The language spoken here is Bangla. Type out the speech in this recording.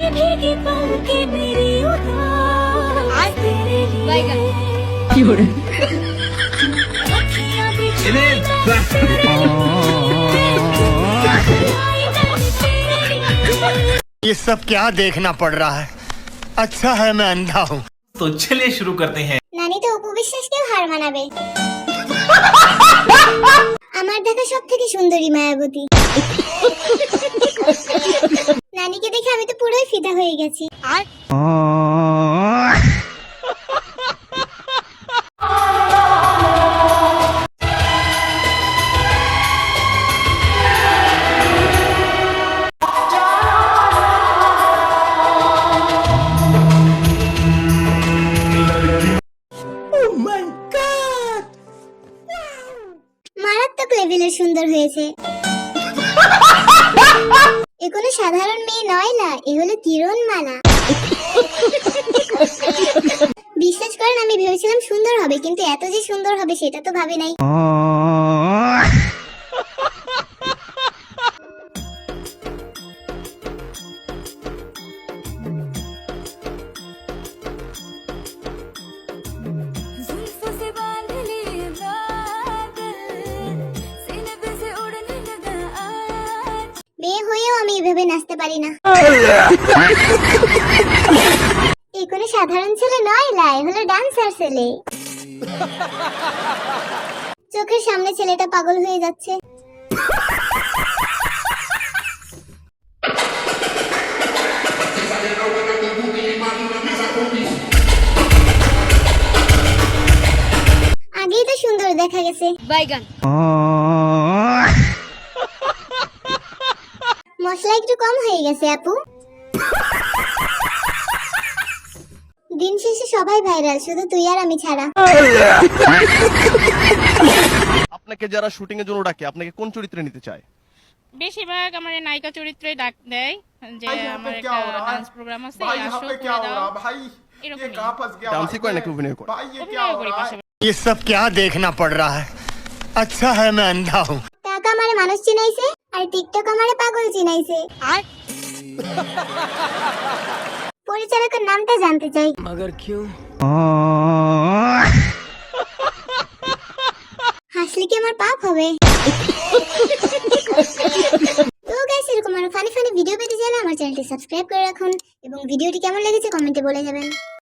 ये सब क्या देखना पड़ रहा है। अच्छा है मैं अंधा हूँ। तो चलिए शुरू करते हैं। নানি তো অপু বিশ্বাসকেও হার মানাবে। আমার দেখা সব থেকে সুন্দরী মায়াবতী। নানিকে দেখে আমি তো পুরোই ফিদা হয়ে গেছি। মারাত্মক লেভেলের সুন্দর হয়েছে। এ কোনো সাধারণ মেয়ে নয় না, এ হলো কিরণমালা। বিশ্বাস করেন আমি ভেবেছিলাম সুন্দর হবে, কিন্তু এত যে সুন্দর হবে সেটা তো ভাবি নাই। মেয়ে হয়েও আমি এভাবে নাচতে পারি না। এ কোনো সাধারণ ছেলে নয়, লাই হলো ডান্সার ছেলে। চোখের সামনে ছেলেটা পাগল হয়ে যাচ্ছে। আগেই তো সুন্দর দেখা গেছে। বাইগান মশলা একটু কম হয়ে গেছে আপু। দিন শেষে সবাই ভাইরাল, শুধু তুই আর আমি ছাড়া। আপনাকে যারা শুটিং এর জন্য ডাকে আপনাকে কোন চরিত্রে নিতে চায়? বেশিরভাগ আমার নায়িকা চরিত্রে ডাক দেয়, যে আমার একটা ডান্স প্রোগ্রাম আছে, আসো করে দাও, এরকম ডান্সই করে নাকি অভিনয় করে? অভিনয় করি পাশাপাশি। ये सब क्या देखना पड़ रहा है। अच्छा है मैं अंधा हूँ। টাকা আমারে মানুষ চিনাইছে আর টিকটক আমারে পাগল চিনাইছে। আর পরিচালকের নামটা জানতে চাই। मगर क्यों? হাসলে কি আমার পাপ হবে? তো গাইস, এরকম আরো ফানি ফানি ভিডিও পেতে চাইলে আমার চ্যানেলটি সাবস্ক্রাইব করে রাখুন এবং ভিডিওটি কেমন লেগেছে কমেন্টে বলে যাবেন।